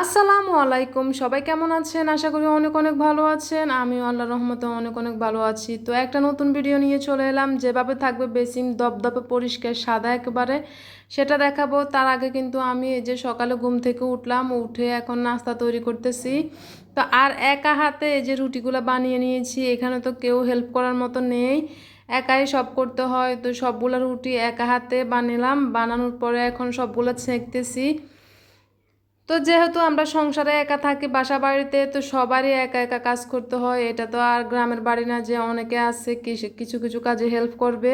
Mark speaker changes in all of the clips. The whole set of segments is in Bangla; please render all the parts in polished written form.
Speaker 1: আসসালামু আলাইকুম, সবাই কেমন আছেন? আশা করি অনেক অনেক ভালো আছেন। আমিও আল্লাহর রহমতে অনেক অনেক ভালো আছি। তো একটা নতুন ভিডিও নিয়ে চলে এলাম। যেভাবে থাকবে বেসিন দপদপে পরিষ্কার সাদা একেবারে, সেটা দেখাবো। তার আগে কিন্তু আমি এই যে সকালে ঘুম থেকে উঠলাম, উঠে এখন নাস্তা তৈরি করতেছি। তো আর একা হাতে এই যে রুটিগুলো বানিয়ে নিয়েছি। এখানে তো কেউ হেল্প করার মতো নেই, একাই সব করতে হয়। তো সবগুলো রুটি একা হাতে বানালাম, বানানোর পরে এখন সবগুলো ছেঁকতেছি। তো যেহেতু আমরা সংসারে একা থাকি বাসা বাড়িতে, তো সবারই একা একা কাজ করতে হয়। এটা তো আর গ্রামের বাড়ি না যে অনেকে আছে কিছু কিছু কাজে হেল্প করবে।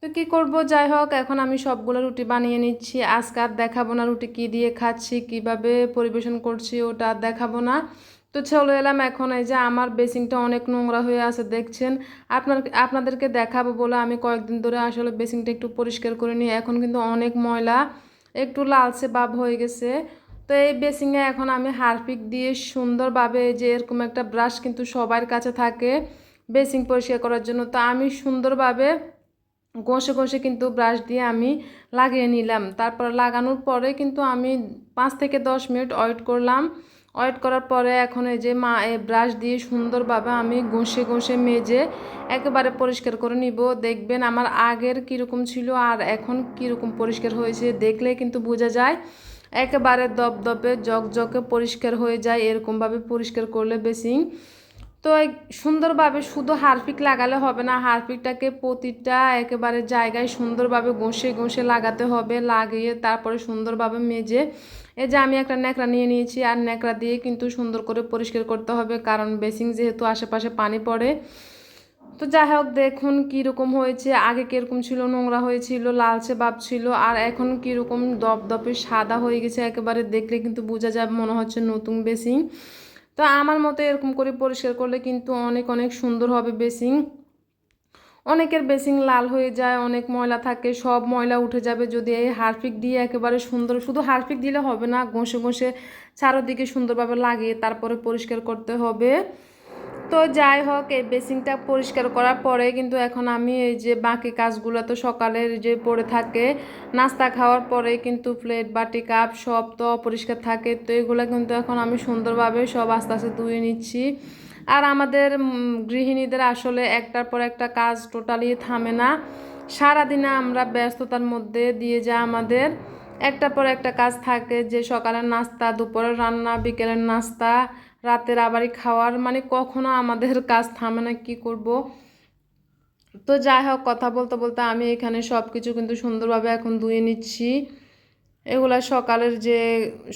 Speaker 1: তো কি করব, যাই হোক, এখন আমি সবগুলো রুটি বানিয়ে নিচ্ছি। আজকে আর দেখাবো না রুটি কি দিয়ে খাচ্ছি, কিভাবে পরিবেশন করছি, ওটা আর দেখাবো না। তো চলে এলাম এখন এই যে আমার বেসিনটা অনেক নোংরা হয়ে আছে দেখছেন। আপনাদেরকে দেখাবো বলে আমি কয়েকদিন ধরে আসলে বেসিনটা একটু পরিষ্কার করে নিই। এখন কিন্তু অনেক ময়লা, একটু লালচে ভাব হয়ে গেছে। তো এই বেসিনে এখন আমি হারপিক দিয়ে সুন্দরভাবে, যে এরকম একটা ব্রাশ কিন্তু সবার কাছে থাকে বেসিন পরিষ্কার করার জন্য, তো আমি সুন্দরভাবে ঘষে ঘষে কিন্তু ব্রাশ দিয়ে আমি লাগিয়ে নিলাম। তারপর লাগানোর পরে কিন্তু আমি 5 থেকে 10 মিনিট ওয়েট করলাম। ওয়েট করার পরে এখন এই যে ব্রাশ দিয়ে সুন্দরভাবে আমি ঘষে ঘষে মেজে একেবারে পরিষ্কার করে নিব। দেখবেন আমার আগের কীরকম ছিল আর এখন কীরকম পরিষ্কার হয়েছে, দেখলে কিন্তু বোঝা যায়। একেবারে দপদপে জকজকে পরিষ্কার হয়ে যায় এরকমভাবে পরিষ্কার করলে বেসিন। তো সুন্দরভাবে শুধু হারপিক লাগালে হবে না, হারপিকটাকে প্রতিটা একেবারে জায়গায় সুন্দরভাবে ঘষে ঘষে লাগাতে হবে। লাগিয়ে তারপরে সুন্দরভাবে মেজে এই যে আমি একটা ন্যাকড়া নিয়ে নিয়েছি, আর ন্যাকড়া দিয়ে কিন্তু সুন্দর করে পরিষ্কার করতে হবে, কারণ বেসিন যেহেতু আশেপাশে পানি পড়ে। তো যাই হোক, দেখুন কীরকম হয়েছে। আগে কীরকম ছিল, নোংরা হয়েছিল, লালচে ভাব ছিল, আর এখন কীরকম দপদপে সাদা হয়ে গেছে একেবারে। দেখলে কিন্তু বোঝা যায় মনে হচ্ছে নতুন বেসিন। তো আমার মতো এরকম করে পরিষ্কার করলে কিন্তু অনেক অনেক সুন্দর হবে বেসিন। অনেকের বেসিন লাল হয়ে যায়, অনেক ময়লা থাকে, সব ময়লা উঠে যাবে যদি এই হারপিক দিয়ে একেবারে সুন্দর। শুধু হারপিক দিলে হবে না, ঘষে ঘষে চারোদিকে সুন্দরভাবে লাগিয়ে তারপরে পরিষ্কার করতে হবে। তো যাই হোক, এই বেসিনটা পরিষ্কার করার পরে কিন্তু এখন আমি এই যে বাকি কাজগুলো তো সকালের যে পড়ে থাকে, নাস্তা খাওয়ার পরে কিন্তু প্লেট বাটি কাপ সব তো অপরিষ্কার থাকে। তো এগুলো কিন্তু এখন আমি সুন্দরভাবে সব আস্তে আস্তে ধুয়ে নিচ্ছি। আর আমাদের গৃহিণীদের আসলে একটার পর একটা কাজ টোটালি থামে না। সারাদিনে আমরা ব্যস্ততার মধ্যে দিয়ে যায় আমাদের, একটার পর একটা কাজ থাকে। যে সকালের নাস্তা, দুপুরের রান্না, বিকেলের নাস্তা, রাতের আবারই খাওয়ার, মানে কখনো আমাদের কাজ থামে না, কি করব। তো যাই হোক, কথা বলতে বলতে আমি এখানে সব কিছু কিন্তু সুন্দরভাবে এখন ধুয়ে নিচ্ছি। এগুলা সকালের যে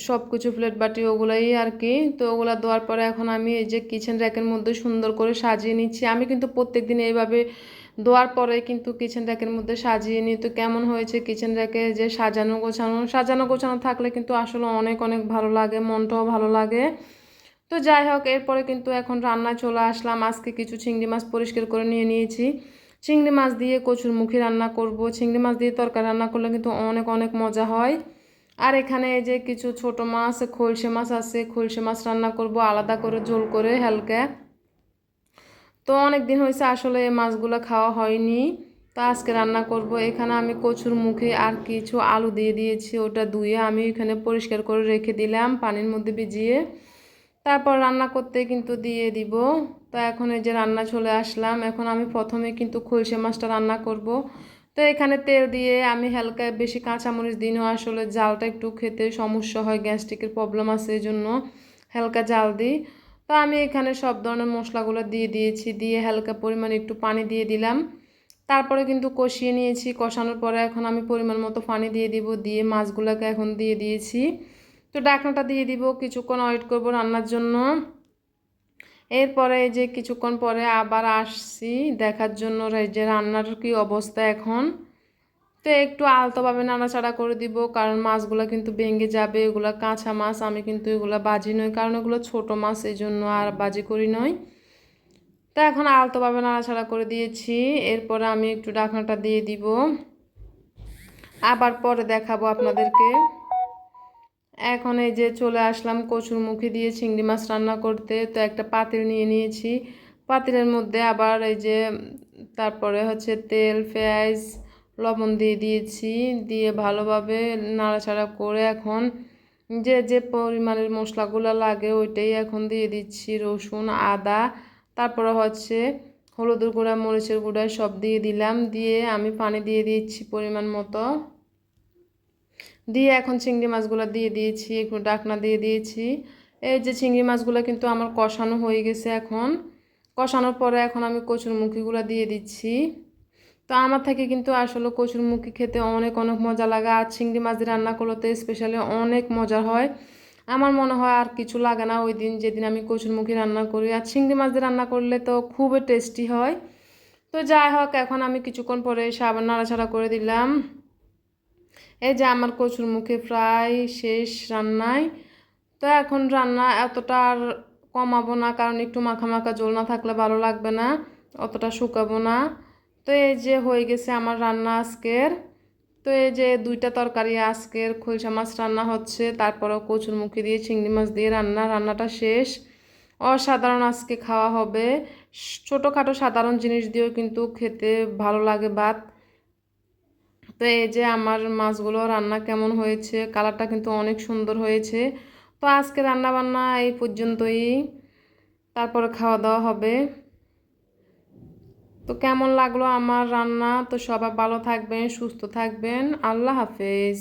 Speaker 1: সব কিছু প্লেট বাটি ওগুলাই আর কি। তো ওগুলা ধোয়ার পরে এখন আমি এই যে কিচেন র্যাকের মধ্যে সুন্দর করে সাজিয়ে নিচ্ছি। আমি কিন্তু প্রত্যেক দিন এইভাবে ধোয়ার পরে কিন্তু কিচেন র্যাকের মধ্যে সাজিয়ে নিই। তো কেমন হয়েছে কিচেন র্যাকে যে সাজানো গোছানো থাকলে কিন্তু আসলে অনেক অনেক ভালো লাগে, মনটাও ভালো লাগে। তো যাই হোক, এরপরে কিন্তু এখন রান্নায় চলে আসলাম। আজকে কিছু চিংড়ি মাছ পরিষ্কার করে নিয়ে নিয়েছি। চিংড়ি মাছ দিয়ে কচুরমুখী রান্না করব। চিংড়ি মাছ দিয়ে তরকারি রান্না করলে কিন্তু অনেক অনেক মজা হয়। আর এখানে এই যে কিছু ছোট মাছ, খলসে মাছ আছে, খলসে মাছ রান্না করব আলাদা করে ঝোল করে হালকা। তো অনেক দিন হয়েছে আসলে এই মাছগুলো খাওয়া হয়নি, তো আজকে রান্না করব। এখানে আমি কচুর মুখে আর কিছু আলু দিয়ে দিয়েছি, ওটা ধুয়ে আমি এখানে পরিষ্কার করে রেখে দিলাম পানির মধ্যে ভিজিয়ে। তারপর রান্না করতে কিন্তু দিয়ে দিব। তো এখন এই যে রান্না চলে আসলাম। এখন আমি প্রথমে কিন্তু খলসে মাছটা রান্না করব। তো এখানে তেল দিয়ে আমি হালকা বেশি কাঁচামরিচ দিনও আসলে জালটা একটু খেতে সমস্যা হয়, গ্যাস্ট্রিকের প্রবলেম আছে, এই জন্য হালকা জাল দিই। তো আমি এখানে সব ধরনের মশলাগুলো দিয়ে দিয়েছি, দিয়ে হালকা পরিমাণে একটু পানি দিয়ে দিলাম। তারপরে কিন্তু কষিয়ে নিয়েছি। কষানোর পরে এখন আমি পরিমাণ মতো পানি দিয়ে দিব, দিয়ে মাছগুলোকে এখন দিয়ে দিয়েছি। তো ঢাকনাটা দিয়ে দিব, কিছুক্ষণ ওয়েট করব রান্নার জন্য। এরপরে এই যে কিছুক্ষণ পরে আবার আসছি দেখার জন্য যে রান্নার কি অবস্থা এখন। তো একটু আলতোভাবে নাড়াচাড়া করে দিব, কারণ মাছগুলো কিন্তু ভেঙে যাবে। এগুলো কাঁচা মাছ, আমি কিন্তু এগুলো বাজি নই, কারণ এগুলো ছোট মাছ, এই জন্য আর বাজি করি নয়। তো এখন আলতোভাবে নাড়াচাড়া করে দিয়েছি। এরপরে আমি একটু ঢাকনাটা দিয়ে দিব, আবার পরে দেখাবো আপনাদেরকে। এখন এই যে চলে আসলাম কচুর মুখে দিয়ে চিংড়ি মাছ রান্না করতে। তো একটা পাতিল নিয়ে নিয়েছি, পাতিলের মধ্যে আবার এই যে তারপরে হচ্ছে তেল, পেঁয়াজ, লবণ দিয়ে দিয়েছি, দিয়ে ভালোভাবে নাড়াচাড়া করে এখন যে যে পরিমাণের মশলাগুলো লাগে ওইটাই এখন দিয়ে দিচ্ছি, রসুন, আদা, তারপরে হচ্ছে হলুদের গুঁড়া, মরিচের গুঁড়া সব দিয়ে দিলাম। দিয়ে আমি পানি দিয়ে দিচ্ছি পরিমাণ মতো। দিয়ে এখন চিংড়ি মাছগুলো দিয়ে দিয়েছি, একটু ঢাকনা দিয়ে দিয়েছি। এই যে চিংড়ি মাছগুলো কিন্তু আমার কষানো হয়ে গেছে। এখন কষানোর পরে এখন আমি কচুরমুখিগুলো দিয়ে দিচ্ছি। তো আমার থেকে কিন্তু আসলে কচুরমুখি খেতে অনেক অনেক মজা লাগে, আর চিংড়ি মাছ দিয়ে রান্না করলে তো স্পেশালি অনেক মজা হয়। আমার মনে হয় আর কিছু লাগে না ওই দিন যেদিন আমি কচুরমুখি রান্না করি। আর চিংড়ি মাছ দিয়ে রান্না করলে তো খুবই টেস্টি হয়। তো যাই হোক, এখন আমি কিছুক্ষণ পরে আবার নাড়াচাড়া করে দিলাম। এই যে আমার কচুরমুখি প্রায় শেষ রান্নায়। তো এখন রান্না এতটা আর কমাবো না, কারণ একটু মাখা মাখা ঝোল না থাকলে ভালো লাগবে না, অতটা শুকাবো না। তো এই যে হয়ে গেছে আমার রান্না আজকের। তো এই যে দুইটা তরকারি আজকের, খলসা মাছ রান্না হচ্ছে, তারপরেও কচুরমুখি দিয়ে চিংড়ি মাছ দিয়ে রান্নাটা শেষ। অসাধারণ আজকে খাওয়া হবে। ছোটোখাটো সাধারণ জিনিস দিয়েও কিন্তু খেতে ভালো লাগে ভাত। তো এই যে আমার মাছগুলো রান্না কেমন হয়েছে, কালারটা কিন্তু অনেক সুন্দর হয়েছে। তো আজকে রান্না বান্না এই পর্যন্তই, তারপরে খাওয়া দাওয়া হবে। তো কেমন লাগলো আমার রান্না? তো সবাই ভালো থাকবেন, সুস্থ থাকবেন। আল্লাহ হাফেজ।